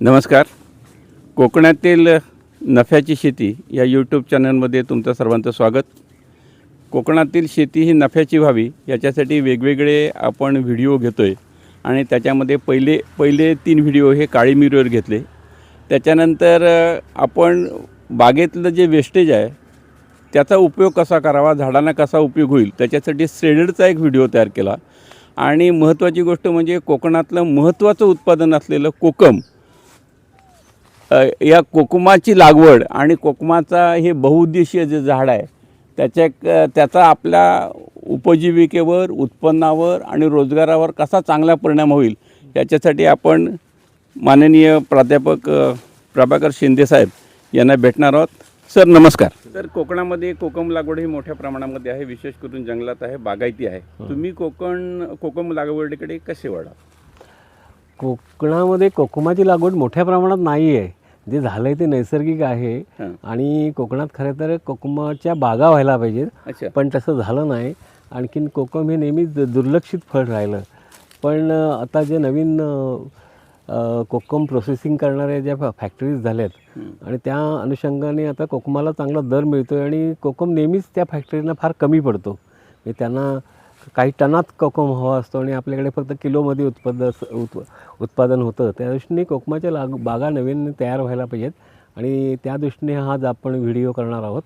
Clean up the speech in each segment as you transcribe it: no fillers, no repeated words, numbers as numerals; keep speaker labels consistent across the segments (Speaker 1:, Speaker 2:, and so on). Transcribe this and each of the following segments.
Speaker 1: नमस्कार. कोकणातील नफ्याची शेती या यूट्यूब चॅनलमध्ये तुमचं सर्वांचं स्वागत. कोकणातील शेती ही नफ्याची व्हावी याच्यासाठी वेगवेगळे आपण व्हिडिओ घेतो आहे आणि त्याच्यामध्ये पहिले 3 व्हिडिओ हे काळी मिरीवर घेतले. त्याच्यानंतर आपण बागेतलं जे वेस्टेज आहे त्याचा उपयोग कसा करावा, झाडांना कसा उपयोग होईल त्याच्यासाठी श्रेडेडचा एक व्हिडिओ तयार केला. आणि महत्त्वाची गोष्ट म्हणजे कोकणातलं महत्त्वाचं उत्पादन असलेलं कोकम, या कोकमाची लागवड आणि कोकमाचा हे बहुउद्देशीय जे झाड आहे त्याचा आपल्या उपजीविकेवर, उत्पन्नावर आणि रोजगारावर कसा चांगला परिणाम होईल याच्यासाठी आपण माननीय प्राध्यापक प्रभाकर शिंदे साहेब यांना भेटणार आहोत. सर नमस्कार. तर कोकणामध्ये कोकम लागवड ही मोठ्या प्रमाणामध्ये आहे, विशेष करून जंगलात आहे, बागायती आहे. तुम्ही कोकम लागवडीकडे कसे वळा?
Speaker 2: कोकणामध्ये कोकमाची लागवड मोठ्या प्रमाणात नाही आहे. जे झालं आहे ते नैसर्गिक आहे आणि कोकणात खरं तर कोकमाच्या बागा व्हायला पाहिजेत, पण तसं झालं नाही. आणखीन कोकम हे नेहमीच दुर्लक्षित फळ राहिलं. पण आता जे नवीन कोकम प्रोसेसिंग करणाऱ्या ज्या फॅक्टरीज झाल्यात आणि त्या अनुषंगाने आता कोकमाला चांगला दर मिळतो आहे आणि कोकम नेहमीच त्या फॅक्टरींना फार कमी पडतो. म्हणजे त्यांना काही टनात कोकम हवा असतो आणि आपल्याकडे फक्त किलोमध्ये उत्पादन होतं. त्या दृष्टीने कोकमाच्या बागा नवीन तयार व्हायला पाहिजेत आणि त्या दृष्टीने आज आपण व्हिडिओ करणार आहोत.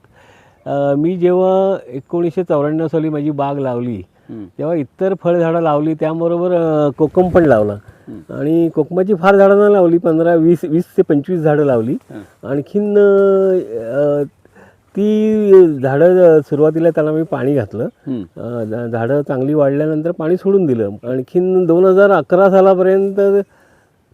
Speaker 2: मी जेव्हा 1994 साली माझी बाग लावली तेव्हा इतर फळझाडं लावली, त्याबरोबर कोकम पण लावला आणि कोकमाची फार झाडं नाही लावली, 15-20 ते 25 झाडं लावली. आणखीन ती झाडं सुरुवातीला त्याला मी पाणी घातलं, झाडं चांगली वाढल्यानंतर पाणी सोडून दिलं. आणखीन 2011 सालापर्यंत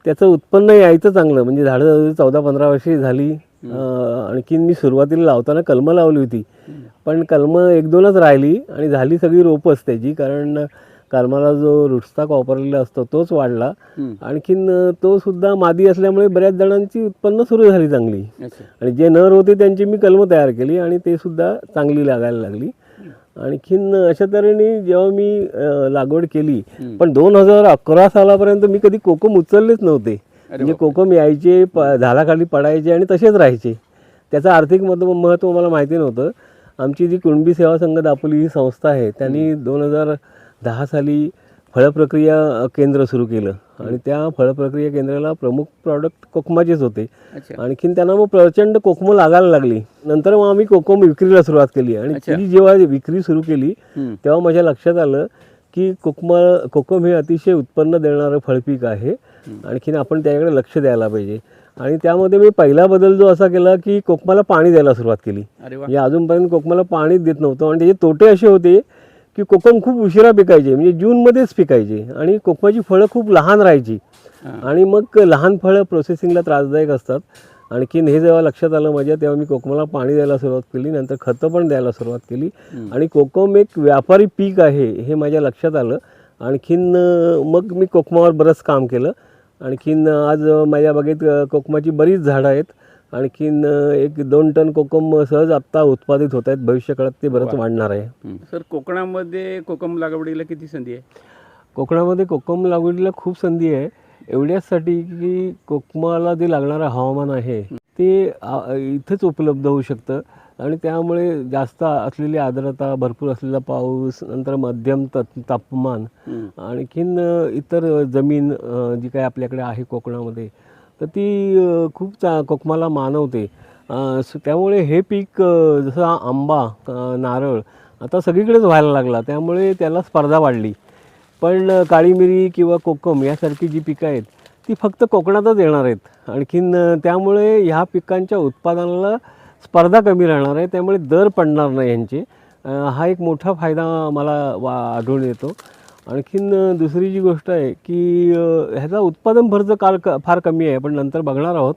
Speaker 2: त्याचं उत्पन्न यायचं चांगलं, म्हणजे झाडं 14-15 वर्षे झाली. आणखीन मी सुरुवातीला लावताना कलमं लावली होती, पण कलमं 1-2च राहिली आणि झाली सगळी रोपच त्याची, कारण कलमाला जो रुटस्टॉक वापरलेला असतो तोच वाढला. आणखीन तो सुद्धा मादी असल्यामुळे बऱ्याच जणांची उत्पन्न सुरू झाली चांगली आणि जे नर होते त्यांची मी कलमं तयार केली आणि ते सुद्धा चांगली लागायला लागली. आणखीन अशा तऱ्हेने जेव्हा मी लागवड केली, पण 2011 सालापर्यंत मी कधी कोकम उचललेच नव्हते. म्हणजे कोकम यायचे, झाडाखाली पडायचे आणि तसेच राहायचे. त्याचं आर्थिक महत्त्व मला माहिती नव्हतं. आमची जी कुणबी सेवा संघ दापोली ही संस्था आहे त्यांनी 2010 साली फळप्रक्रिया केंद्र सुरू केलं आणि त्या फळप्रक्रिया केंद्राला प्रमुख प्रॉडक्ट कोकमाचेच होते. आणखीन त्यांना मग प्रचंड कोकमं लागायला लागली. नंतर मग आम्ही कोकम विक्रीला सुरुवात केली आणि ती जेव्हा विक्री सुरू केली तेव्हा माझ्या लक्षात आलं की कोकम हे अतिशय उत्पन्न देणारं फळपीक आहे. आणखीन आपण त्याकडे लक्ष द्यायला पाहिजे. आणि त्यामध्ये मी पहिला बदल जो असा केला की कोकमाला पाणी द्यायला सुरुवात केली. म्हणजे अजूनपर्यंत कोकमाला पाणीच देत नव्हतं आणि त्याचे तोटे असे होते की कोकम खूप उशिरा पिकायचे, म्हणजे जूनमध्येच पिकायचे आणि कोकमाची फळं खूप लहान राहायची आणि मग लहान फळं प्रोसेसिंगला त्रासदायक असतात. आणखीन हे जेव्हा लक्षात आलं माझ्या, तेव्हा मी कोकमाला पाणी द्यायला सुरुवात केली, नंतर खतं पण द्यायला सुरुवात केली आणि कोकम एक व्यापारी पीक आहे हे माझ्या लक्षात आलं. आणखीन मग मी कोकमावर बरंच काम केलं. आणखीन आज माझ्या बागेत कोकमाची बरीच झाडं आहेत. आणखीन 1-2 टन कोकम सहज आत्ता उत्पादित होत आहेत. भविष्यकाळात ते बरंच वाढणार आहे.
Speaker 1: सर, कोकणामध्ये कोकम लागवडीला किती संधी आहे?
Speaker 2: कोकणामध्ये कोकम लागवडीला खूप संधी आहे, एवढ्याचसाठी की कोकमाला जे लागणारं हवामान आहे ते इथंच उपलब्ध होऊ शकतं आणि त्यामुळे जास्त असलेली आर्द्रता, भरपूर असलेला पाऊस, नंतर मध्यम तापमान, आणखीन इतर जमीन जी काय आपल्याकडे आहे कोकणामध्ये तर ती खूप कोकमाला मानवते. त्यामुळे हे पीक जसं आंबा, नारळ आता सगळीकडेच व्हायला लागला, त्यामुळे त्याला स्पर्धा वाढली. पण काळी मिरी किंवा कोकम यासारखी जी पिकं आहेत ती फक्त कोकणातच येणार आहेत. आणखीन त्यामुळे ह्या पिकांच्या उत्पादनाला स्पर्धा कमी राहणार आहे, त्यामुळे दर पडणार नाही यांचे. हा एक मोठा फायदा मला आढळून येतो. आणखीन दुसरी जी गोष्ट आहे की ह्याचा उत्पादन खर्च फार कमी आहे, पण नंतर बघणार आहोत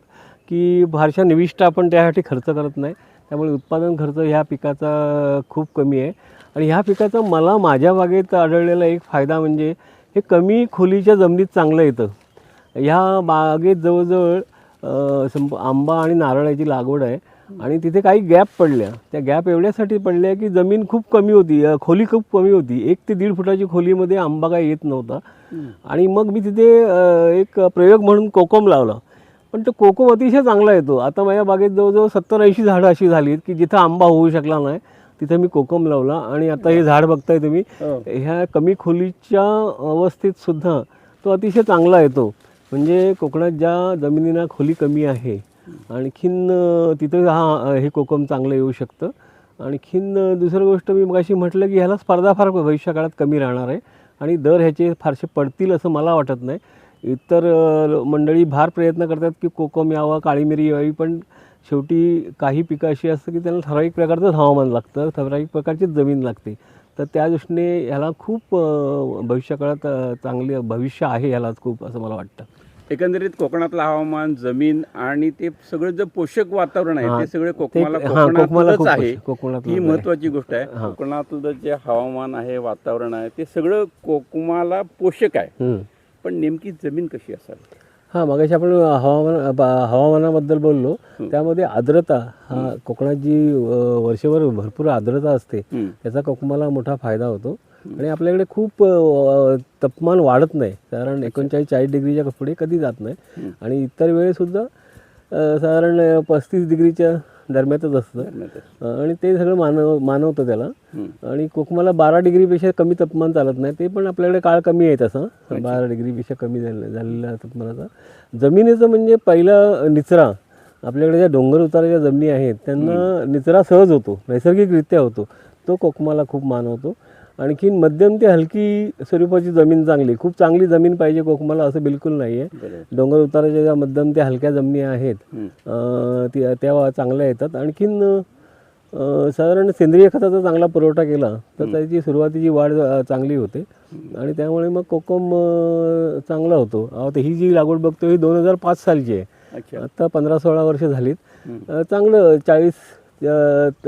Speaker 2: की फारशा निविष्ट आपण त्यासाठी खर्च करत नाही, त्यामुळे उत्पादन खर्च ह्या पिकाचा खूप कमी आहे. आणि ह्या पिकाचा मला माझ्या बागेत आढळलेला एक फायदा म्हणजे हे कमी खोलीच्या जमिनीत चांगलं येतं. ह्या बागेत जवळजवळ आंबा आणि नारळाची लागवड आहे आणि तिथे काही गॅप पडल्या. त्या गॅप एवढ्यासाठी पडल्या की जमीन खूप कमी होती, खोली खूप कमी होती. 1 ते 1.5 फुटाची खोलीमध्ये आंबा काही येत नव्हता. आणि मग मी तिथे एक प्रयोग म्हणून कोकम लावला. पण तो कोकम अतिशय चांगला येतो. आता माझ्या बागेत जवळजवळ 70-80 झाडं अशी झालीत की जिथं आंबा होऊ शकला नाही तिथं मी कोकम लावला. आणि आता हे झाड बघताय तुम्ही, ह्या कमी खोलीच्या अवस्थेत सुद्धा तो अतिशय चांगला येतो. म्हणजे कोकणात ज्या जमिनींना खोली कमी आहे आणखीन तिथं हे कोकम चांगलं येऊ शकतं. आणखीन दुसरं गोष्ट मी मगाशी म्हटलं की ह्याला स्पर्धा फार भविष्य काळात कमी राहणार आहे आणि दर ह्याचे फारसे पडतील असं मला वाटत नाही. इतर मंडळी फार प्रयत्न करतात की कोकम यावं, काळी मिरी यावी, पण शेवटी काही पिकं अशी असतं की त्यांना ठराविक प्रकारचंच हवामान लागतं, ठराविक प्रकारचीच जमीन लागते. तर त्या दृष्टीने ह्याला खूप भविष्यकाळात चांगले भविष्य आहे ह्याला खूप, असं मला वाटतं.
Speaker 1: एकंदरीत कोकणातलं हवामान, जमीन आणि ते सगळं जे पोषक वातावरण आहे ते सगळे कोकणाला
Speaker 2: कोकणातलंच
Speaker 1: आहे.
Speaker 2: कोकणातलं
Speaker 1: ही महत्वाची गोष्ट आहे. कोकणातलं जे हवामान आहे, वातावरण आहे, ते सगळं कोकणाला पोषक आहे. पण नेमकी जमीन कशी असावी?
Speaker 2: हां, मगाशी आपण हवामानाबद्दल बोललो. त्यामध्ये आर्द्रता, हा कोकणात जी वर्षभर भरपूर आर्द्रता असते त्याचा कोकमाला मोठा फायदा होतो. आणि आपल्याकडे खूप तापमान वाढत नाही, साधारण 39-40 डिग्रीच्या पुढे कधी जात नाही. आणि इतर वेळेसुद्धा साधारण 35 डिग्रीच्या दरम्यानच असतं. आणि ते सगळं मानवतं त्याला. आणि कोकमाला 12 डिग्रीपेक्षा कमी तापमान चालत नाही. ते पण आपल्याकडे काळ कमी आहे तसं, 12 डिग्रीपेक्षा कमी झालेल्या तापमानाचा. जमिनीचं म्हणजे पहिला निचरा, आपल्याकडे ज्या डोंगर उताराच्या जमिनी आहेत त्यांना निचरा सहज होतो, नैसर्गिकरित्या होतो. तो कोकमाला खूप मानवतो. आणखीन मध्यम ते हलकी स्वरूपाची जमीन चांगली, खूप चांगली जमीन पाहिजे कोकमाला असं बिलकुल नाही आहे. डोंगर उताराच्या ज्या मध्यम त्या हलक्या जमिनी आहेत त्या चांगल्या येतात. आणखीन साधारण सेंद्रिय खताचा चांगला पुरवठा केला तर त्याची सुरुवातीची वाढ चांगली होते आणि त्यामुळे मग कोकम चांगला होतो. आता ही जी लागवड बघतो ही 2005 सालची आहे. आता 15-16 वर्ष झालीत. चांगलं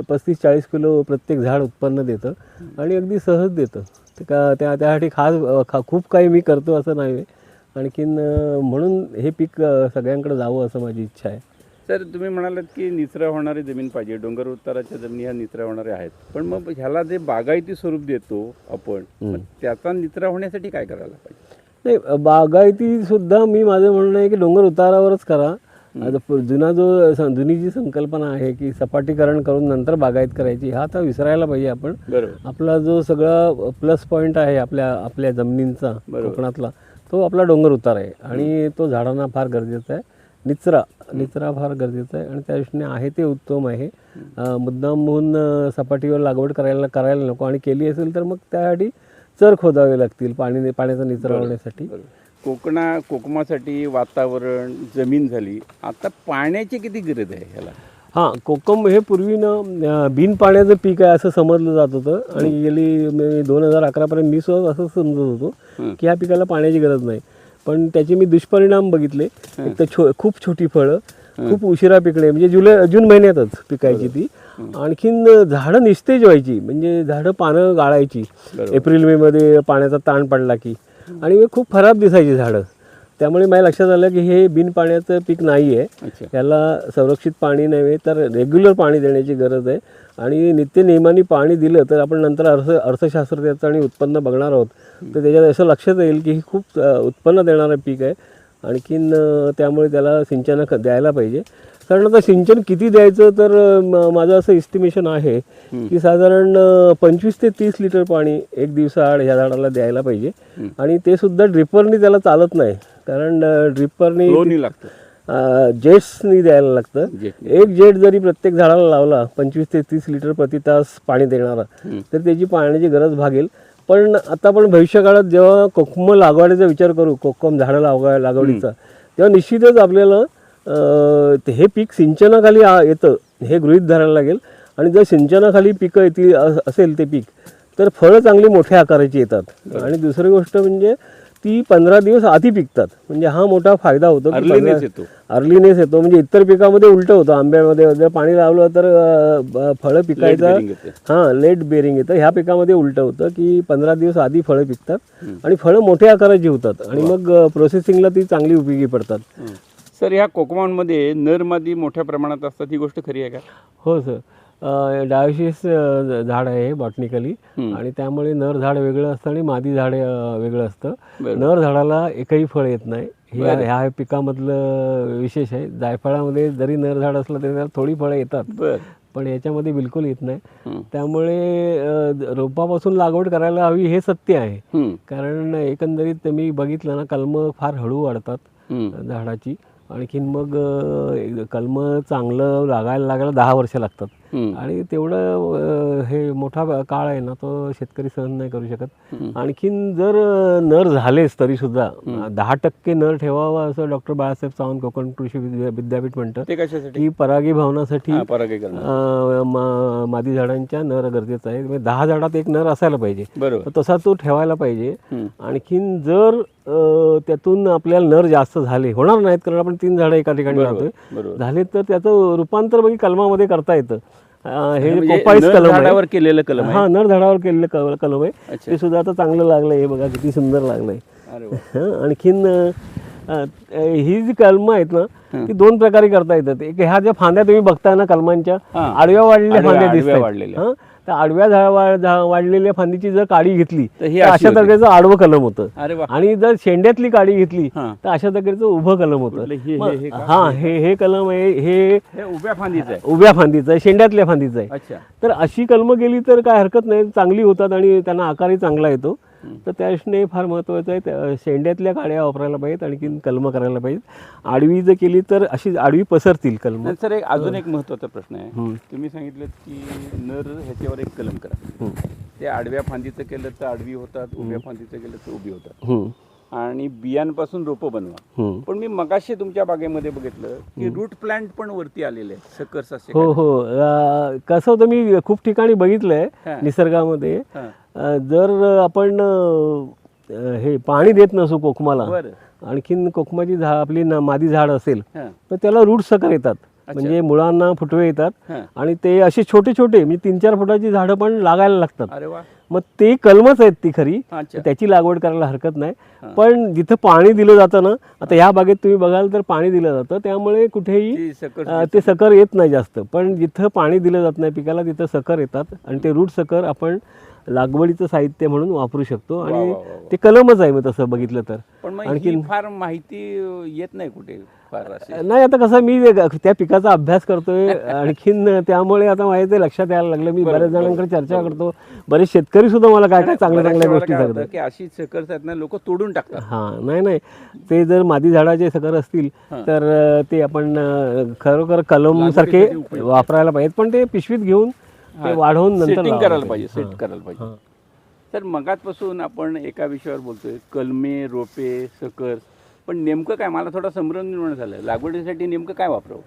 Speaker 2: 35-40 किलो प्रत्येक झाड उत्पन्न देतं आणि अगदी सहज देतं. ते त्यासाठी खूप काही मी करतो असं नाही. आणखीन म्हणून हे पीक सगळ्यांकडे जावं असं माझी इच्छा आहे.
Speaker 1: सर, तुम्ही म्हणालात की निचरा होणारी जमीन पाहिजे, डोंगर उताराच्या जमिनी ह्या निचरा होणाऱ्या आहेत. पण मग ह्याला जे बागायती स्वरूप देतो आपण, त्याचा निचरा होण्यासाठी काय करायला पाहिजे?
Speaker 2: नाही, बागायती सुद्धा मी माझं म्हणणं आहे की डोंगर उतारावरच करा. आता जुनी जी संकल्पना आहे की सपाटीकरण करून नंतर बागायत करायची, हा आता विसरायला पाहिजे आपण. आपला जो सगळा प्लस पॉईंट आहे आपल्या जमिनींचा कोकणातला, तो आपला डोंगर उतार आहे आणि तो झाडांना फार गरजेचा आहे. निचरा फार गरजेचा आहे आणि त्या दृष्टीने आहे ते उत्तम आहे. मुद्दाम म्हणून सपाटीवर लागवड करायला नको. आणि केली असेल तर मग त्यासाठी चर खोदावे लागतील पाण्याचा निचरा होण्यासाठी.
Speaker 1: कोकमासाठी वातावरण, जमीन झाली, आता पाण्याची किती गरज आहे ह्याला?
Speaker 2: हां, कोकम हे पूर्वी बिन पाण्याचं पीक आहे असं समजलं जात होतं. आणि गेली 2011पर्यंत मी सुद्धा असं समजत होतो की ह्या पिकाला पाण्याची गरज नाही. पण त्याचे मी दुष्परिणाम बघितले. एक तर खूप छोटी फळं, खूप उशिरा पिकणे, म्हणजे जून महिन्यातच पिकायची ती. आणखीन झाडं निस्तेज व्हायची, म्हणजे झाडं पानं गाळायची एप्रिल-मे मध्ये पाण्याचा ताण पडला की. आणि खूप खराब दिसायची झाडं. त्यामुळे माझ्या लक्षात आलं की हे बिन पाण्याचं पीक नाही आहे. याला संरक्षित पाणी नव्हे तर रेग्युलर पाणी देण्याची गरज आहे. आणि नित्यनेमाने पाणी दिलं तर आपण नंतर अर्थशास्त्र त्याचं आणि उत्पन्न बघणार आहोत. तर त्याच्यात असं लक्षात येईल की हे खूप उत्पन्न देणारं पीक आहे. आणखीन त्यामुळे त्याला सिंचन द्यायला पाहिजे. साधारणतः सिंचन किती द्यायचं तर माझं असं एस्टिमेशन आहे की साधारण 25 ते 30 लिटर पाणी एक दिवसाआड ह्या झाडाला द्यायला पाहिजे. आणि ते सुद्धा ड्रिपरनी त्याला चालत नाही, कारण ड्रिपरनी जेट्सनी द्यायला लागतं. एक जेट जरी प्रत्येक झाडाला लावला 25 ते 30 लिटर प्रति तास पाणी देणारा तर त्याची पाण्याची गरज भागेल. पण आता आपण भविष्यकाळात जेव्हा कोकम लागवडीचा विचार करू, कोकम झाडं लागवडीचा, तेव्हा निश्चितच आपल्याला हे पीक सिंचनाखाली येतं हे गृहीत धरायला लागेल. आणि जर सिंचनाखाली पिकं येतील असेल ते पीक तर फळं चांगली मोठ्या आकाराची येतात. आणि दुसरी गोष्ट म्हणजे ती 15 दिवस आधी पिकतात. म्हणजे हा मोठा फायदा होतो, अर्लीनेस येतो. म्हणजे इतर पिकामध्ये उलटं होतं, आंब्यामध्ये जर पाणी लावलं तर फळं पिकायचं लेट बेरिंग येतं. ह्या पिकामध्ये उलटं होतं की 15 दिवस आधी फळं पिकतात आणि फळं मोठ्या आकाराची होतात आणि मग प्रोसेसिंगला ती चांगली उपयोगी पडतात.
Speaker 1: सर, ह्या कोकमांमध्ये नर मादी मोठ्या प्रमाणात असतात, ही गोष्ट खरी आहे का?
Speaker 2: हो सर, डायोसिस झाड आहे बॉटनिकली. आणि त्यामुळे नर झाड वेगळं असतं आणि मादी झाड वेगळं असतं. नर झाडाला एकही फळ येत नाही, ह्या पिकामधलं विशेष आहे. जायफळामध्ये जरी नर झाड असलं तरी त्याला थोडी फळं येतात,
Speaker 1: बर
Speaker 2: पण याच्यामध्ये बिलकुल येत नाही. त्यामुळे रोपापासून लागवड करायला हवी हे सत्य आहे. कारण एकंदरीत मी बघितलं ना, कलमं फार हळू वाढतात झाडाची. आणखीन मग कलमं चांगलं लागायला 10 वर्ष लागतात. आणि तेवढं हे मोठा काळ आहे ना, तो शेतकरी सहन नाही करू शकत. आणखीन जर नर झालेच तरी सुद्धा 10% नर ठेवावा असं डॉक्टर बाळासाहेब सावंत कोकण कृषी विद्यापीठ म्हणतं.
Speaker 1: ते कशासाठी?
Speaker 2: की परागीभवनासाठी
Speaker 1: परागीकरण
Speaker 2: मादी झाडांच्या नर गरजेचं आहे. म्हणजे 10 झाडात एक नर असायला पाहिजे,
Speaker 1: बरोबर.
Speaker 2: तसा तो ठेवायला पाहिजे. आणखीन जर त्यातून आपल्याला नर जास्त झाले, होणार नाहीत कारण आपण 3 झाडं एका ठिकाणी लावतोय, झाले तर त्याचं रूपांतर बघी कलमामध्ये करता येतं. हे कोपाईस कलम
Speaker 1: झाडावर केलेलं कलम आहे.
Speaker 2: हा, नर झाडावर केलेलं कलम आहे. ते सुद्धा आता चांगलं लागलंय. हे बघा किती सुंदर लागलंय. आणखीन ही जी कलमं आहेत ना, ती 2 प्रकारे करता येतात. एक ह्या ज्या फांद्या तुम्ही बघताय ना कलमांच्या, आडव्या वाढलेल्या फांद्या दिसतात. तर आडव्या वाढलेल्या फांदीची जर काडी घेतली तर अशा तऱ्हेचं आडवं कलम होतं. आणि जर शेंड्यातली काडी घेतली तर अशा तऱ्हेचं उभं कलम होतं. हा, हे कलम आहे. हे
Speaker 1: उभ्या फांदीचं आहे.
Speaker 2: उभ्या फांदीचं आहे, शेंड्यातल्या फांदीचं आहे. तर अशी कलमं गेली तर काय हरकत नाही, चांगली होतात आणि त्यांना आकारही चांगला येतो. तर त्या दृष्टीने फार महत्त्वाचं आहे. शेंड्यातल्या काड्या वापरायला पाहिजेत, आणखीन कलमं करायला पाहिजेत. आडवी जर केली तर अशी आडवी पसरतील कलमं.
Speaker 1: सर, अजून एक महत्त्वाचा प्रश्न आहे. तुम्ही सांगितलं की नर ह्याच्यावर एक कलम करा. ते आडव्या फांदीचं केलं तर आडवी होतात, उभ्या फांदीचं केलं तर उभी होतात. आणि बियांपासून रोपं बनवा. पण मी मगाशी तुमच्या बागेमध्ये बघितलं की रूट प्लांट पण वरती आलेले आहे, सकर्स असे.
Speaker 2: हो हो. कसं होतं, मी खूप ठिकाणी बघितलंय निसर्गामध्ये. जर आपण हे पाणी देत नसू कोकमाला, आणखीन कोकमाची आपली मादी झाड असेल तर त्याला रूट सकर येतात. म्हणजे मुळांना फुटवे येतात आणि ते असे छोटे छोटे म्हणजे 3-4 फुटाची झाडं पण लागायला लागतात. मग ते कलमच आहेत ती खरी, त्याची लागवड करायला हरकत नाही. पण जिथं पाणी दिलं जातं ना, आता ह्या बागेत तुम्ही बघाल तर पाणी दिलं जातं, त्यामुळे कुठेही ते सकर येत नाही जास्त. पण जिथं पाणी दिलं जात नाही पिकाला तिथं सकर येतात आणि ते रूट सकर आपण लागवडीचं साहित्य म्हणून वापरू शकतो. आणि ते कलमच आहे मग तसं बघितलं तर.
Speaker 1: आणखी फार माहिती येत नाही कुठे
Speaker 2: नाही. आता कसं मी त्या पिकाचा अभ्यास करतोय आणखीन, त्यामुळे आता माहिती लक्षात यायला लागलं. मी बऱ्याच जणांकडे चर्चा करतो, बरेच शेतकरी सुद्धा मला काय काय चांगल्या गोष्टी सांगतात
Speaker 1: की अशी सकर आहेत ना, लोक तोडून टाकतात.
Speaker 2: हा, नाही, ते जर मादी झाडाचे सकर असतील तर ते आपण खरोखर कलम सारखे वापरायला पाहिजेत. पण ते पिशवीत घेऊन ते वाढवून नंतर
Speaker 1: करायला पाहिजे, सेट करायला पाहिजे. तर मगाचपासून आपण एका विषयावर बोलतोय, कलमे, रोपे, सकर्स. पण नेमकं काय, मला थोडा संभ्रम निर्माण झाला, लागवडीसाठी नेमकं काय वापरावं?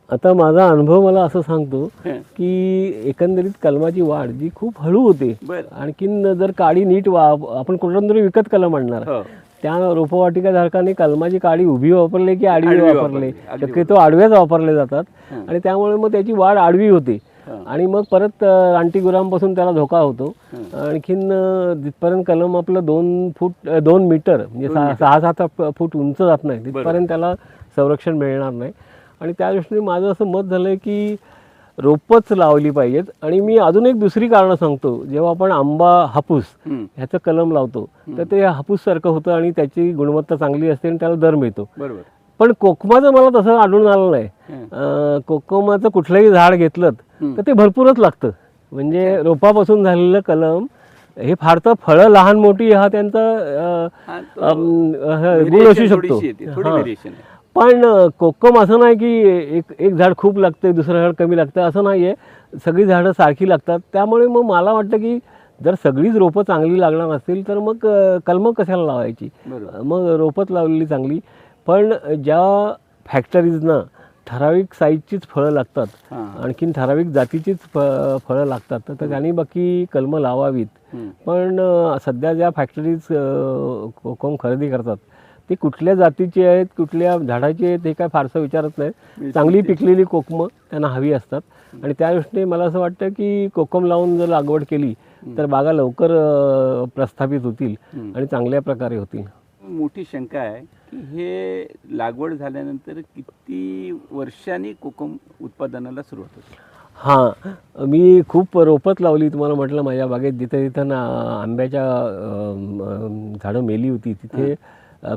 Speaker 2: आता माझा अनुभव मला असं सांगतो की एकंदरीत कलमाची वाढ जी खूप हळू होते. आणखीन जर काडी नीट आपण कुठून तरी विकत कलम आणणार, त्या रोपवाटिका धारकाने कलमाची काडी उभी वापरली की आडवी वापरले, शक्यतो आडव्याच वापरले जातात. आणि त्यामुळे मग त्याची वाढ आडवी होते. आणि मग परत रानटी गुरांपासून त्याला धोका होतो. आणखीन जिथपर्यंत कलम आपलं 2 मीटर म्हणजे 6-7 फूट उंच जात नाही तिथपर्यंत त्याला संरक्षण मिळणार नाही. आणि त्या दृष्टीने माझं असं मत झालं की रोपच लावली पाहिजेत. आणि मी अजून एक दुसरी कारणं सांगतो. जेव्हा आपण आंबा, हापूस ह्याचं कलम लावतो तर ते हापूससारखं होतं आणि त्याची गुणवत्ता चांगली असते आणि त्याला दर मिळतो. पण कोकमाचं मला तसं आढळून आलं नाही. कोकमाचं कुठलंही झाड घेतलं तर ते भरपूरच लागतं. म्हणजे रोपापासून झालेलं कलम हे फार तर फळं लहान मोठी हा त्यांचा गुण असू शकतो. पण कोकम असं नाही की एक झाड खूप लागतं दुसरं झाड कमी लागतं, असं नाही आहे. सगळी झाडं सारखी लागतात. त्यामुळे मग मला वाटतं की जर सगळीच रोपं चांगली लागणार असतील तर मग कलमं कशाला लावायची, मग रोपच लावलेली चांगली. पण ज्या फॅक्टरीजना ठराविक साईजचीच फळं लागतात, आणखीन ठराविक जातीचीच फळं लागतात, तर त्यांनी बाकी कलमं लावावीत. पण सध्या ज्या फॅक्टरीज कोकम खरेदी करतात ते कुठल्या जातीची आहेत, कुठल्या झाडाची आहेत हे काय फारसं विचारत नाही. चांगली पिकलेली कोकमं त्यांना हवी असतात. आणि त्या दृष्टीने मला असं वाटतं की कोकम लावून जर लागवड केली तर बागा लवकर प्रस्थापित होतील आणि चांगल्या प्रकारे होतील.
Speaker 1: मोठी शंका आहे की हे लागवड झाल्यानंतर किती वर्षांनी कोकम उत्पादनाला सुरुवात होते?
Speaker 2: हां, मी खूप रोपत लावली. तुम्हाला म्हटलं माझ्या बागेत जिथे जिथं आंब्याच्या झाडं मेली होती तिथे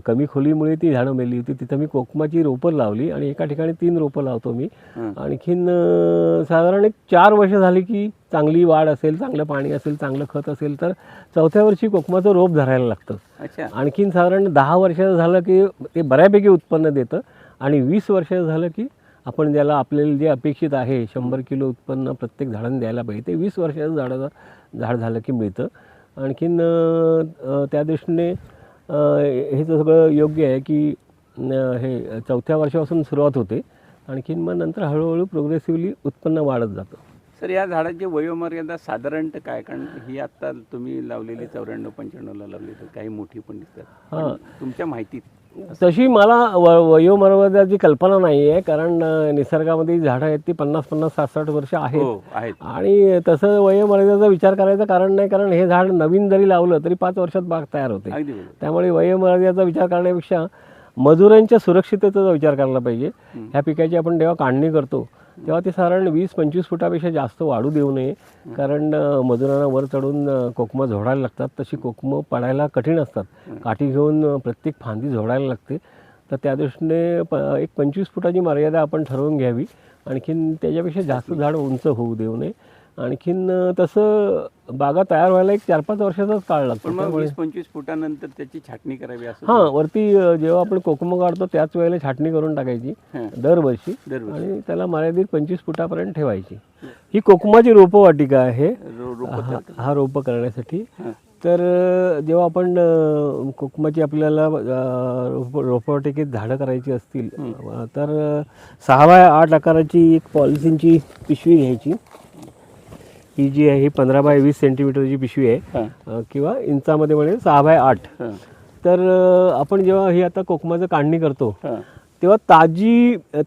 Speaker 2: कमी खोलीमुळे ती झाडं मेली होती. तिथं मी कोकमाची रोपं लावली आणि एका ठिकाणी 3 रोपं लावतो मी. आणखीन साधारण एक 4 वर्ष झाली की चांगली वाढ असेल, चांगलं पाणी असेल, चांगलं खत असेल तर चौथ्या वर्षी कोकमाचं रोप धरायला लागतं.
Speaker 1: अच्छा.
Speaker 2: आणखीन साधारण 10 वर्षाचं झालं की ते बऱ्यापैकी उत्पन्न देतं आणि 20 वर्षाचं झालं की आपण ज्याला आपल्याला जे अपेक्षित आहे 100 किलो उत्पन्न प्रत्येक झाडाने द्यायला पाहिजे ते 20 वर्षाचं झाड झालं की मिळतं. आणखीन त्या दृष्टीने हे सगळं योग्य आहे की हे चौथ्या वर्षापासून सुरुवात होते. आणखीन मग नंतर हळूहळू प्रोग्रेसिव्हली उत्पन्न वाढत जातं.
Speaker 1: सर या झाडाची वयोमर्यादा साधारणतः काय? कारण ही आत्ता तुम्ही लावलेली 94-95ला लावली तर काही मोठी पण दिसतात.
Speaker 2: हां.
Speaker 1: तुमच्या माहितीत
Speaker 2: तशी मला वयोमर्यादाची कल्पना नाही आहे, कारण निसर्गामध्ये झाडं आहेत ती 50-50, 60-60 वर्ष आहेत. आणि तसं वयोमर्यादेचा विचार करायचं कारण नाही, कारण हे झाड नवीन जरी लावलं तरी 5 वर्षात बाग तयार होते.
Speaker 1: अगदी बरोबर.
Speaker 2: त्यामुळे वयोमर्यादेचा विचार करण्यापेक्षा मजुरांच्या सुरक्षिततेचा विचार करायला पाहिजे. ह्या पिकाची आपण जेव्हा काढणी करतो तेव्हा ते साधारण 20-25 फुटापेक्षा जास्त वाढू देऊ नये, कारण मजुरांना वर चढून कोकमं झोडायला लागतात. तशी कोकमं पडायला कठीण असतात. काठी घेऊन प्रत्येक फांदी झोडायला लागते. तर त्या दृष्टीने एक 25 फुटाची मर्यादा आपण ठरवून घ्यावी. आणखीन त्याच्यापेक्षा जास्त झाड उंच होऊ देऊ नये. आणखीन तसं बागा तयार व्हायला एक 4-5 वर्षाचाच काळ लागतो.
Speaker 1: पण मग 20-25 फुटानंतर त्याची छाटणी करावी असं.
Speaker 2: हां, वरती जेव्हा आपण कोकमं काढतो त्याच वेळेला छाटणी करून टाकायची दरवर्षी आणि त्याला मर्यादित 25 फुटापर्यंत ठेवायची. ही कोकमाची रोपवाटिका आहे हा रोपं करण्यासाठी. तर जेव्हा आपण कोकमाची आपल्याला रोपवाटिकेत झाडं करायची असतील तर 6x8 आकाराची एक पॉलिथिनची पिशवी घ्यायची. ही जी आहे ही 15x20 सेंटीमीटरची पिशवी आहे किंवा इंचामध्ये म्हणजे 6x8. तर आपण जेव्हा ही आता कोकमाचं काढणी करतो तेव्हा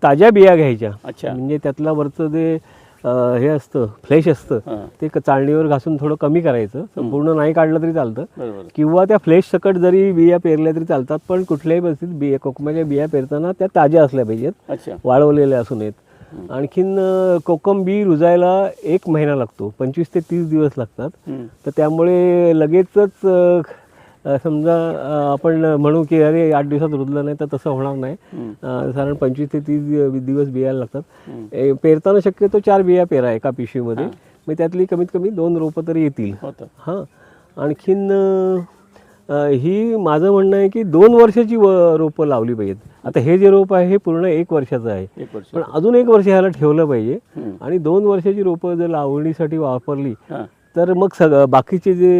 Speaker 2: ताज्या बिया घ्यायच्या. म्हणजे त्यातला वरचं जे हे असतं फ्लेश असतं ते चाळणीवर घासून थोडं कमी करायचं. पूर्ण नाही काढलं तरी चालतं किंवा त्या फ्लेश सकट जरी बिया पेरल्या तरी चालतात. पण कुठल्याही परिस्थितीत कोकमाच्या बिया पेरताना त्या ताज्या असल्या पाहिजेत, वाळवलेल्या असू नयेत. आणखीन कोकम बी रुजायला 1 महिना लागतो, 25 ते 30 दिवस लागतात. तर त्यामुळे लगेचच समजा आपण म्हणू की अरे 8 दिवसात रुजलं नाही तर तसं होणार नाही. साधारण 25 ते 30 दिवस बियायला लागतात. पेरताना शक्यतो 4 बिया पेरा एका पिशवीमध्ये. मग त्यातली कमीत कमी 2 रोपं तरी येतील. हां. आणखीन ही माझं म्हणणं आहे की 2 वर्षाची रोपं लावली पाहिजेत. आता हे जे रोप आहे हे पूर्ण 1 वर्षाचं आहे, पण अजून 1 वर्ष ह्याला ठेवलं पाहिजे. आणि 2 वर्षाची रोपं जर लावणीसाठी वापरली तर मग बाकीचे जे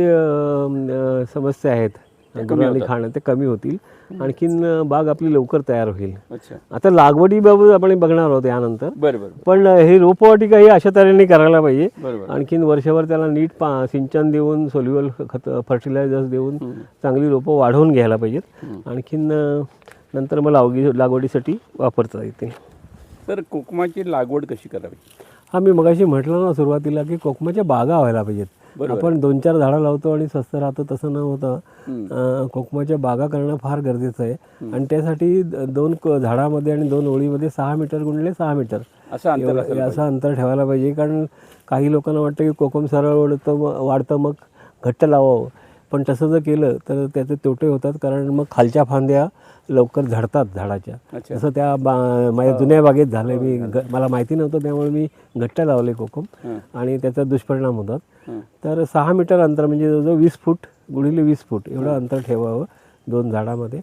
Speaker 2: समस्या आहेत गुरांनी खाणं ते कमी होतील. आणखीन बाग आपली लवकर तयार होईल. आता लागवडीबाबत आपण बघणार आहोत यानंतर. पण हे रोपवाटिका ही अशा तऱ्हेने करायला पाहिजे. आणखीन वर्षभर त्याला नीट सिंचन देऊन सोल्युबल खत फर्टिलायझर्स देऊन चांगली रोपं वाढवून घ्यायला पाहिजेत. आणखीन नंतर मग लागवडीसाठी वापरता येते.
Speaker 1: तर कोकमाची लागवड कशी करावी?
Speaker 2: हा, मी मगाशी म्हटलं ना सुरुवातीला की कोकमाच्या बागा व्हायला पाहिजेत. आपण 2-4 झाडं लावतो आणि स्वस्त राहतो तसं न होतं कोकमाच्या बागा करणं फार गरजेचं आहे. आणि त्यासाठी 2 झाडामध्ये आणि 2 ओळीमध्ये 6 मीटर गुणिले 6 मीटर असं अंतर ठेवायला पाहिजे. कारण काही लोकांना वाटतं की कोकम सरळ वाढतं मग घट्ट लावावं, पण तसं जर केलं तर त्याचे तोटे होतात. कारण मग खालच्या फांद्या लवकर झडतात झाडाच्या. जसं त्या माझ्या जुन्या बागेत झालं. मला माहिती नव्हतं त्यामुळे मी घट्ट लावले कोकम आणि त्याचा दुष्परिणाम होतात. तर 6 मीटर अंतर म्हणजे जवळजवळ 20 फूट गुणिले 20 फूट एवढं अंतर ठेवावं 2 झाडामध्ये.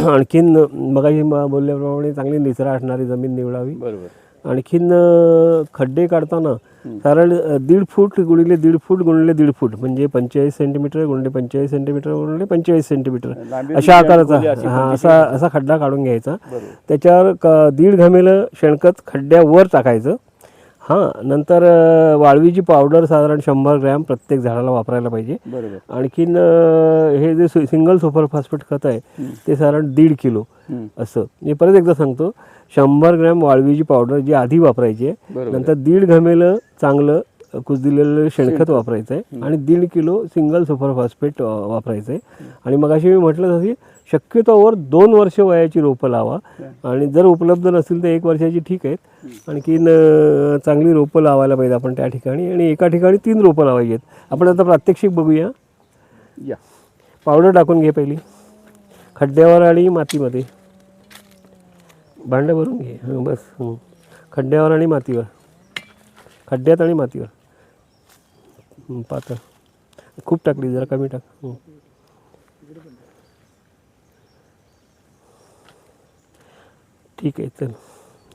Speaker 2: आणखीन मगाशी बोलल्याप्रमाणे चांगली निचरा असणारी जमीन निवडावी. आणखीन खड्डे काढताना कारण 1.5 फूट गुणिले 1.5 फूट गुणिले 1.5 फूट म्हणजे 45 सेंटीमीटर गुणिले 45 सेंटीमीटर गुणिले 45 सेंटीमीटर अशा आकाराचा असा खड्डा काढून घ्यायचा. त्याच्यावर 1.5 घमेलं शेणखत खड्ड्यावर टाकायचं. हां, नंतर वाळवीची पावडर साधारण 100 ग्रॅम प्रत्येक झाडाला वापरायला पाहिजे. आणखीन हे जे सिंगल सुपर फॉस्फेट खत आहे ते साधारण 1.5 किलो असं. मी परत एकदा सांगतो, 100 ग्रॅम वाळवीची पावडर जी आधी वापरायची आहे, नंतर 1.5 घमेलं चांगलं कुजलेलं शेणखत वापरायचं आहे आणि 1.5 किलो सिंगल सुपर फॉस्फेट वापरायचं आहे. आणि मग अशी मी म्हटलं तशी शक्यतोवर 2 वर्ष वयाची रोपं लावा. आणि जर उपलब्ध नसेल तर 1 वर्षाची ठीक आहेत. आणखीन चांगली रोपं लावायला पाहिजे आपण त्या ठिकाणी. आणि एका ठिकाणी 3 रोपं लावायची आहेत. आपण आता प्रात्यक्षिक बघूया. पावडर टाकून घे पहिली. खड्ड्यावर आणि मातीमध्ये. भांडं भरून घे. बस. खड्ड्यावर आणि मातीवर. खड्ड्यात आणि मातीवर. पातळ. खूप टाकली, जरा कमी टाक. ठीक आहे, चल.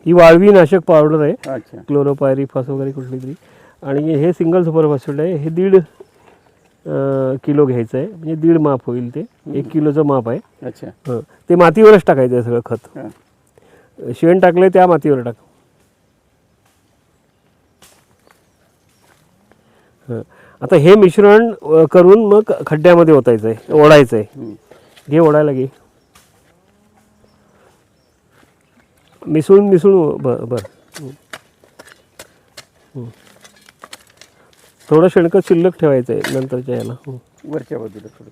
Speaker 2: ही वाळवी नाशक पावडर आहे.
Speaker 1: अच्छा.
Speaker 2: क्लोरोपायरिफॉस वगैरे कुठली तरी. आणि हे सिंगल सुपर फॉस्फेट आहे. हे 1.5 किलो घ्यायचं आहे. म्हणजे 1.5 माप होईल ते. 1 किलोचं माप आहे.
Speaker 1: अच्छा.
Speaker 2: हां, ते मातीवरच टाकायचं आहे सगळं खत. शेण टाकलं त्या मातीवर टाक. हां, आता हे मिश्रण करून मग खड्ड्यामध्ये ओतायचं आहे, ओढायचं आहे. घे, ओढायला घे. मिसळून बरं. थोडं शेणखत शिल्लक ठेवायचं आहे नंतरच्या याला.
Speaker 1: वरच्या बाजूला थोडं.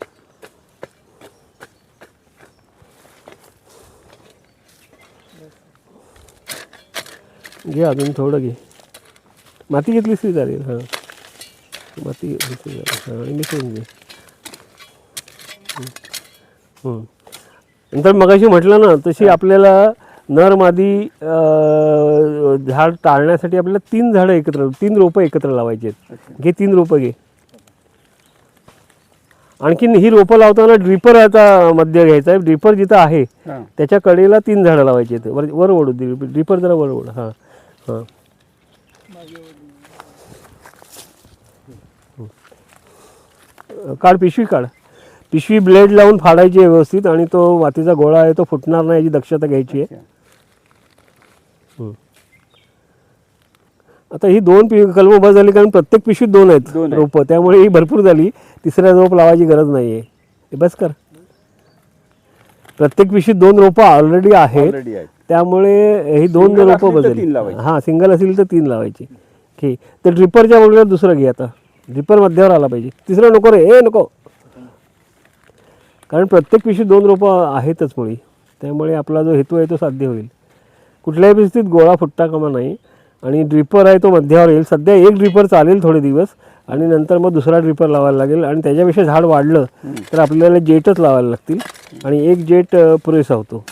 Speaker 2: घे, अजून थोडं घे. माती घेतलीस तरी चालेल. हां, माती घेतलीस तरी चालेल. हां, आणि मिसळून घे. नंतर मगाशी म्हटलं ना तशी आपल्याला नर मादी झाड टाळण्यासाठी आपल्याला 3 रोपं एकत्र लावायची आहेत. घे, 3 रोपं घे. आणखीन ही रोपं लावताना ड्रिपर याचा मध्य घ्यायचा आहे. ड्रिपर जिथं आहे त्याच्या कडेला 3 झाडं लावायची आहेत. वर ओढू दे, ड्रिपर जरा वर ओढ. हां हां. काढ, पिशवी काढ. पिशवी ब्लेड लावून फाडायची आहे व्यवस्थित. आणि तो मातीचा गोळा आहे तो फुटणार नाही याची दक्षता घ्यायची आहे. आता ही 2 कलमं बस झाली, कारण प्रत्येक पिशवीत 2 आहेत रोपं. त्यामुळे ही भरपूर झाली. तिसऱ्या रोप लावायची गरज नाही आहे. हे बस कर. प्रत्येक पिशवीत 2 रोपं ऑलरेडी आहेत. त्यामुळे ही 2 रोपं बदलली. हां, सिंगल असेल तर 3 लावायची. ठीक. तर ड्रिपरच्या बरोबर दुसरं घे. आता ड्रिपर मध्यावर आला पाहिजे. तिसरं नको रे, नको. कारण प्रत्येक पिशवीत 2 रोपं आहेतच मुळी. त्यामुळे आपला जो हेतू आहे तो साध्य होईल. कुठल्याही परिस्थितीत गोळा फुटता कामा नाही. आणि ड्रिपर आहे तो मध्यावर येईल. सध्या 1 ड्रिपर चालेल थोडे दिवस. आणि नंतर मग दुसरा ड्रिपर लावायला लागेल. आणि त्याच्यापेक्षा झाड वाढलं तर आपल्याला जेटच लावायला लागतील. आणि 1 जेट पुरेसा होतो.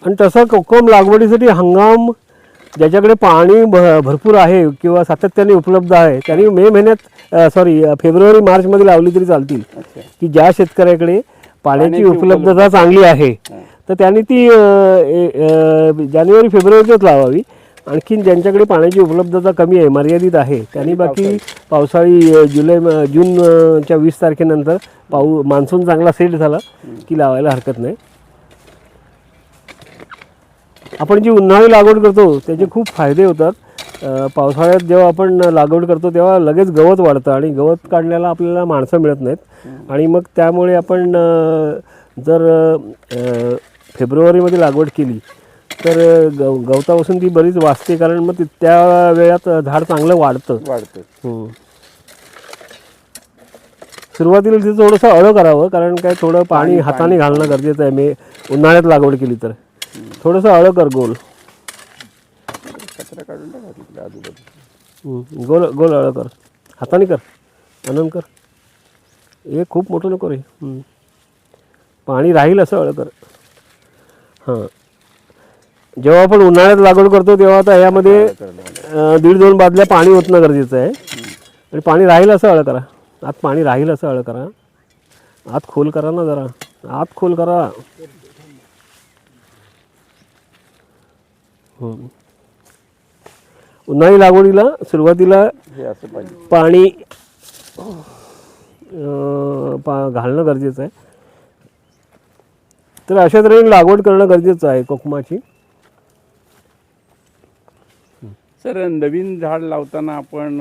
Speaker 2: आणि तसं कोकम लागवडीसाठी हंगाम ज्याच्याकडे पाणी भरपूर आहे किंवा सातत्याने उपलब्ध आहे त्यांनी मे महिन्यात फेब्रुवारी मार्चमध्ये लावली तरी चालतील. की ज्या शेतकऱ्याकडे पाण्याची उपलब्धता चांगली आहे तर त्यांनी ती जानेवारी फेब्रुवारीतच लावावी. आणखीन ज्यांच्याकडे पाण्याची उपलब्धता कमी आहे, मर्यादित आहे, त्यांनी बाकी पावसाळी जूनच्या 20 तारखेनंतर मान्सून चांगला सेट झाला की लावायला हरकत नाही. आपण जी उन्हाळी लागवड करतो त्याचे खूप फायदे होतात. पावसाळ्यात जेव्हा आपण लागवड करतो तेव्हा लगेच गवत वाढतं आणि गवत काढण्याला आपल्याला माणसं मिळत नाहीत. आणि मग त्यामुळे आपण जर फेब्रुवारीमध्ये लागवड केली तर गवतापासून ती बरीच वाचते. कारण मग त्या वेळात झाड चांगलं वाढतं. सुरुवातीला तिथं थोडंसं अळं करावं, कारण काय थोडं पाणी हाताने घालणं गरजेचं आहे. उन्हाळ्यात लागवड केली तर थोडंसं अळं कर. गोल गोल अळं कर. हाताने कर, आनंद कर. हे खूप मोठं नको रे. पाणी राहील असं अळं कर. हां, जेव्हा आपण उन्हाळ्यात लागवड करतो तेव्हा आता यामध्ये 1.5-2 बादल्या पाणी ओतणं गरजेचं आहे. आणि पाणी राहील असं अळं करा. आत पाणी राहील असं अळं करा. आत खोल करा ना जरा. आत खोल करा. उन्हाळी लागवडीला सुरुवातीला पाणी घालणं गरजेचं आहे. तर अशा तऱ्हेने लागवड करणं गरजेचं आहे कोकमाची.
Speaker 1: सर, नवीन झाड लावताना आपण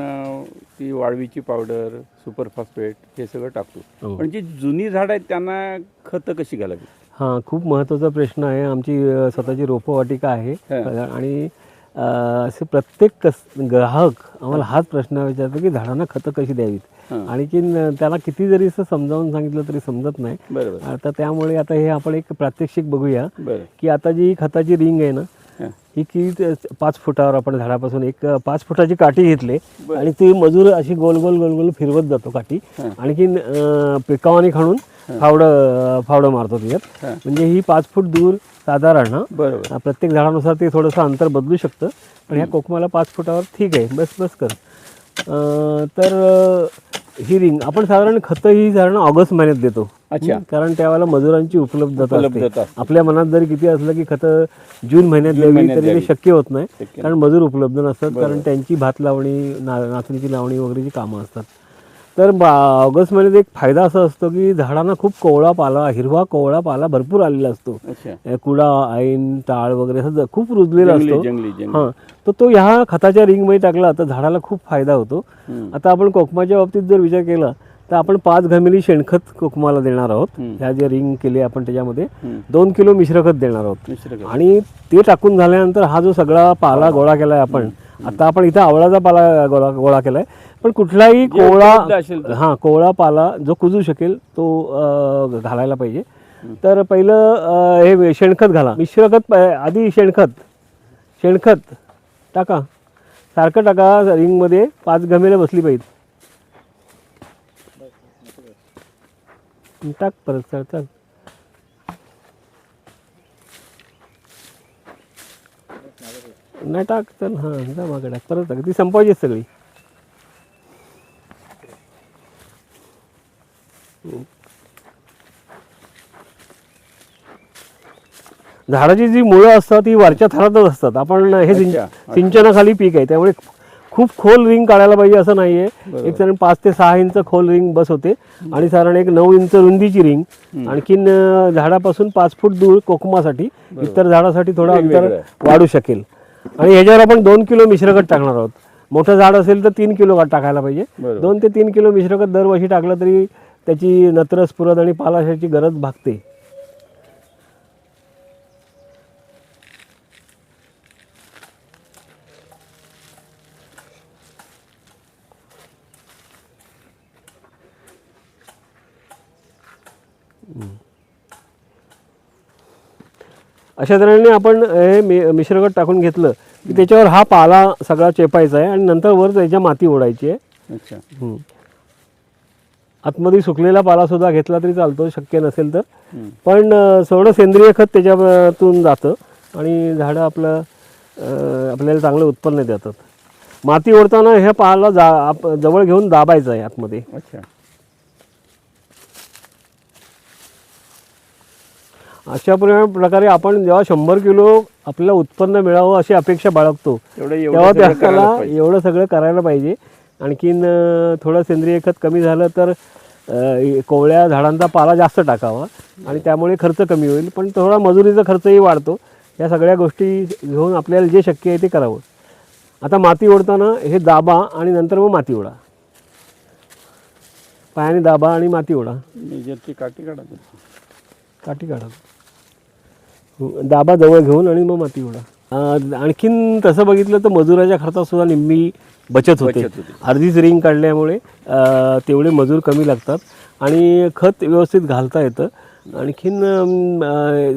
Speaker 1: ती वाळवीची पावडर, सुपर फॉस्फेट हे सगळं टाकतो. पण जी जुनी झाड आहेत त्यांना खतं कशी घालावी?
Speaker 2: हां, खूप महत्त्वाचा प्रश्न आहे. आमची स्वतःची रोपवाटिका आहे आणि असे प्रत्येक ग्राहक आम्हाला हाच प्रश्न विचारतो की झाडांना खतं कशी द्यावीत. आणखीन त्याला किती जरी असं समजावून सांगितलं तरी समजत नाही. आता त्यामुळे आता हे आपण एक प्रात्यक्षिक बघूया की आता जी खताची रिंग आहे ना ही की 5 फुटावर आपण झाडापासून एक 5 फुटाची काठी घेतली आणि ती मजूर अशी गोल गोल गोल गोल फिरवत जातो काठी. आणखीन पिकावानी खणून फावडं मारतो त्याच्यात. म्हणजे ही 5 फूट दूर साधारण
Speaker 1: बरोबर.
Speaker 2: प्रत्येक झाडानुसार ते थोडंसं अंतर बदलू शकतं, पण ह्या कोकमाला 5 फुटावर ठीक आहे, बस कर. तर ही रिंग आपण साधारण खतं ही साधारण ऑगस्ट महिन्यात देतो.
Speaker 1: अच्छा.
Speaker 2: कारण त्यावेळेला मजुरांची उपलब्धता असते. आपल्या मनात जरी किती असलं की खतं जून महिन्यात द्यावी तरी ते शक्य होत नाही, कारण मजूर उपलब्ध नसतात, कारण त्यांची भात लावणी नाचणीची लावणी वगैरेची कामं असतात. तर ऑगस्ट महिन्यात एक फायदा असा असतो की झाडांना खूप कोवळा पाला, हिरवा कोवळा पाला भरपूर आलेला असतो. कुडा, ऐन, टाळ वगैरे असं खूप रुजलेला असतो. हां, तर तो ह्या खताच्या रिंगमध्ये टाकला तर झाडाला खूप फायदा होतो. आता आपण कोकमाच्या बाबतीत जर विचार केला तर आपण 5 घमिली शेणखत कोकमाला देणार आहोत. ह्या जे रिंग केली आपण त्याच्यामध्ये 2 किलो मिश्रखत देणार आहोत. आणि ते टाकून झाल्यानंतर हा जो सगळा पाला गोळा केला आहे आपण, आता आपण इथं आवळाचा पाला गोळा केला आहे, पण कुठलाही कोवळा पाला जो कुजू शकेल तो घालायला पाहिजे. तर पहिलं हे शेणखत घाला. मिश्रखत आधी शेणखत टाका, सारखं टाका रिंगमध्ये. 5 घमेले बसली पाहिजे. टाक परत, चल नाही टाक, चल. हां, जा मागे टाक, परत टाक. ती संपवायची सगळी. झाडाची जी मुळं असतात ती वरच्या थरातच असतात. आपण हे सिंचनाखाली पीक आहे, त्यामुळे खूप खोल रिंग काढायला पाहिजे असं नाही आहे. एक साधारण 5 ते 6 इंच खोल रिंग बस होते, आणि साधारण एक 9 इंच रुंदीची रिंग. आणखीन झाडापासून 5 फूट दूर कोकमासाठी, इतर झाडासाठी थोडं अंतर वाढू शकेल. आणि ह्याच्यावर आपण 2 किलो मिश्रखत टाकणार आहोत. मोठं झाड असेल तर 3 किलो टाकायला पाहिजे. 2 ते 3 किलो मिश्रखत दरवर्षी टाकलं तरी त्याची नत्र, स्फुरद आणि पालाशाची गरज भागते. अशा तऱ्हेने आपण हे मिश्रखत टाकून घेतलं की त्याच्यावर हा पाला सगळा चेपायचा आहे आणि नंतर वर त्याच्या माती ओढायची आहे. आतमध्ये सुकलेला पाला सुद्धा घेतला तरी चालतो शक्य नसेल तर, पण थोडं सेंद्रिय खत त्याच्यातून जातं आणि झाडं आपल्याला चांगलं उत्पन्न देतात. माती ओढताना ह्या पाला जवळ घेऊन दाबायचं आहे आतमध्ये. अशा प्रकारे आपण जेव्हा 100 किलो आपल्याला उत्पन्न मिळावं अशी अपेक्षा बाळगतो तेव्हा त्याला एवढं सगळं करायला पाहिजे. आणखीन थोडं सेंद्रिय खत कमी झालं तर कोवळ्या झाडांचा पाला जास्त टाकावा आणि त्यामुळे खर्च कमी होईल, पण थोडा मजुरीचा खर्चही वाढतो. या सगळ्या गोष्टी घेऊन आपल्याला जे शक्य आहे ते करावं. आता माती ओढताना हे दाबा आणि नंतर मग माती ओढा. पायाने दाबा आणि माती ओढा. काठी काढा, दाबा जवळ घेऊन आणि मग माती ओढा. आणखीन तसं बघितलं तर मजुराच्या खर्चात सुद्धा निम्मी बचत होते. अर्धीच रिंग काढल्यामुळे तेवढे मजूर कमी लागतात आणि खत व्यवस्थित घालता येतं. आणखीन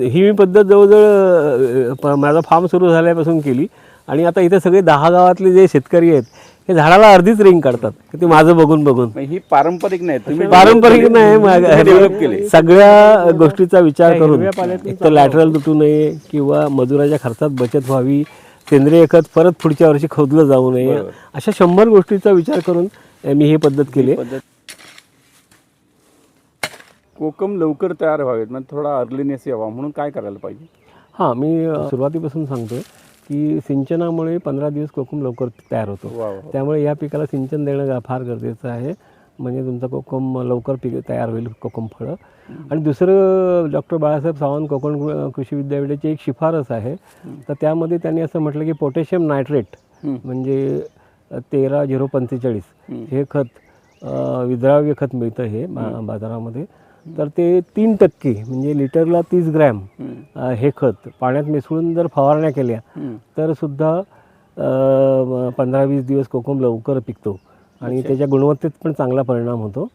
Speaker 2: ही मी पद्धत जवळजवळ माझा फार्म सुरू झाल्यापासून केली आणि आता इथे सगळे 10 गावातले जे शेतकरी आहेत हे झाडाला अर्धीच रिंग काढतात. ते माझं बघून ही पारंपरिक नाही, पारंपरिक नाही, सगळ्या गोष्टीचा विचार करून एक तर लॅटरल तुटू नये किंवा मजुराच्या खर्चात बचत व्हावी, सेंद्रिय खत परत पुढच्या वर्षी खोदलं जाऊ नये, अशा 100 गोष्टीचा विचार करून मी ही पद्धत केली.
Speaker 1: कोकम लवकर तयार व्हावेत म्हणजे थोडा अर्लीनेस यावा म्हणून काय करायला पाहिजे?
Speaker 2: हां, मी सुरुवातीपासून सांगतोय की सिंचनामुळे 15 दिवस कोकम लवकर तयार होतो. त्यामुळे या पिकाला सिंचन देणं फार गरजेचं आहे, म्हणजे तुमचा कोकम लवकर पीक तयार होईल, कोकम फळं. आणि दुसरं डॉक्टर बाळासाहेब सावंत कोकण कृषी विद्यापीठाची एक शिफारस आहे, तर त्यामध्ये त्यांनी असं म्हटलं की पोटॅशियम नायट्रेट म्हणजे 13-045 हे खत विद्राव्य खत मिळतं हे बाजारामध्ये. तर ते 3% म्हणजे लिटरला 30 ग्रॅम हे खत पाण्यात मिसळून जर फवारण्या केल्या तर सुद्धा 15-20 दिवस कोकम लवकर पिकतो आणि त्याच्या गुणवत्तेत पण चांगला परिणाम होतो.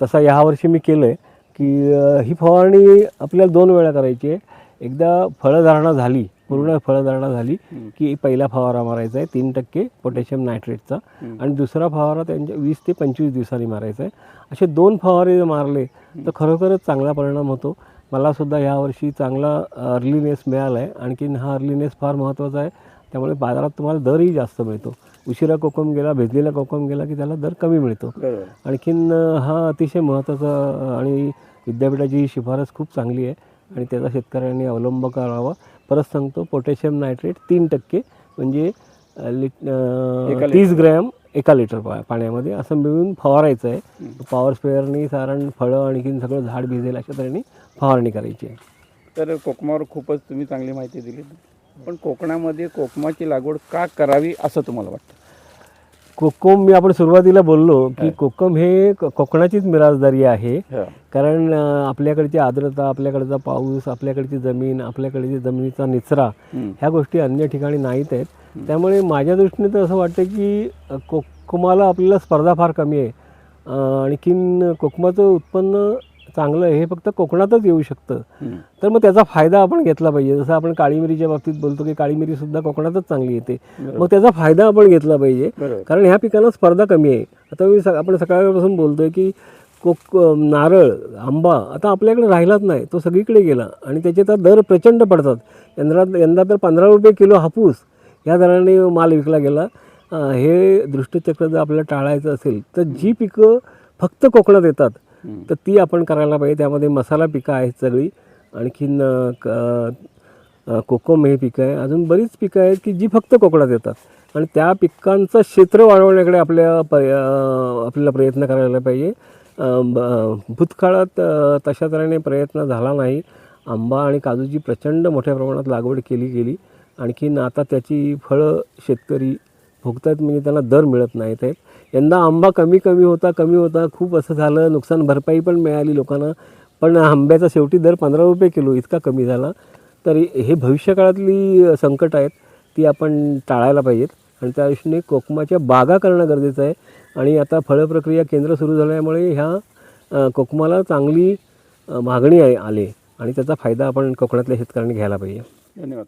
Speaker 2: तसा यावर्षी मी केलं आहे की ही फवारणी आपल्याला 2 वेळा करायची आहे. एकदा फळधारणा झाली पूर्ण फळधारणा झाली की पहिला फवारा मारायचा आहे 3% पोटॅशियम नायट्रेटचा आणि दुसरा फवारा त्यांच्या 20 ते 25 दिवसांनी मारायचा आहे. असे 2 फवारे जर मारले तर खरोखरच चांगला परिणाम होतो. मलासुद्धा यावर्षी चांगला अर्लीनेस मिळाला आहे. आणखीन हा अर्लीनेस फार महत्त्वाचा आहे. त्यामुळे बाजारात तुम्हाला दरही जास्त मिळतो. उशिरा कोकम गेला, भेजलेला कोकम गेला की त्याला दर कमी मिळतो. आणखीन हा अतिशय महत्त्वाचा आणि विद्यापीठाची ही शिफारस खूप चांगली आहे आणि त्याचा शेतकऱ्यांनी अवलंब करावा. परत सांगतो, पोटॅशियम नायट्रेट 3% म्हणजे 30 ग्रॅम 1 लिटर पाण्यामध्ये असं मिळून फवारायचं आहे. पॉवर स्प्रेअरनी साधारण फळं आणखीन सगळं झाड भिजेल अशा तऱ्हेने फवारणी करायची आहे.
Speaker 1: तर कोकमावर खूपच तुम्ही चांगली माहिती दिली. पण कोकणामध्ये कोकमाची लागवड का करावी असं तुम्हाला वाटतं?
Speaker 2: कोकम मी आपण सुरुवातीला बोललो की कोकम हे कोकणाचीच मिराजदारी आहे. कारण आपल्याकडची आर्द्रता, आपल्याकडचा पाऊस, आपल्याकडची जमीन, आपल्याकडची जमिनीचा निचरा ह्या गोष्टी अन्य ठिकाणी नाहीत आहेत. त्यामुळे माझ्या दृष्टीने तर असं वाटतं की कोकमाला आपल्याला स्पर्धा फार कमी आहे. आणखीन कोकमाचं उत्पन्न चांगलं हे फक्त कोकणातच येऊ शकतं. तर मग त्याचा फायदा आपण घेतला पाहिजे. जसं आपण काळी मिरीच्या बाबतीत बोलतो की काळी मिरीसुद्धा कोकणातच चांगली येते. मग त्याचा फायदा आपण घेतला पाहिजे. कारण ह्या पिकांना स्पर्धा कमी आहे. आता आपण सकाळपासून बोलतोय की नारळ, आंबा आता आपल्याकडे राहिलाच नाही, तो सगळीकडे गेला आणि त्याचे तर दर प्रचंड पडतात. यंदा तर 15 रुपये किलो हापूस ह्या दराने माल विकला गेला. हे दृष्टचक्र जर आपल्याला टाळायचं असेल तर जी पिकं फक्त कोकणात येतात तर ती आपण करायला पाहिजे. त्यामध्ये मसाला पिकं आहेत सगळी, आणखीन कोकम हे पिकं आहे, अजून बरीच पिकं आहेत की जी फक्त कोकणात येतात आणि त्या पिकांचं क्षेत्र वाढवण्याकडे आपल्याला प्रयत्न करायला पाहिजे. भूतकाळात तशा तऱ्हेने प्रयत्न झाला नाही. आंबा आणि काजूची प्रचंड मोठ्या प्रमाणात लागवड केली गेली. आणखीन आता त्याची फळं शेतकरी भोगतात म्हणजे त्यांना दर मिळत नाहीत आहेत. यंदा आंबा कमी होता खूप असं झालं. नुकसान भरपाई पण मिळाली लोकांना, पण आंब्याचा शेवटी दर 15 रुपये किलो इतका कमी झाला. तर हे भविष्यकाळातली संकट आहेत, ती आपण टाळायला पाहिजेत आणि त्या दृष्टीने कोकमाच्या बागा करणं गरजेचं आहे. आणि आता फळप्रक्रिया केंद्र सुरू झाल्यामुळे ह्या कोकमाला चांगली मागणी आली आणि त्याचा फायदा आपण कोकणातल्या शेतकऱ्यांनी घ्यायला पाहिजे.
Speaker 1: धन्यवाद.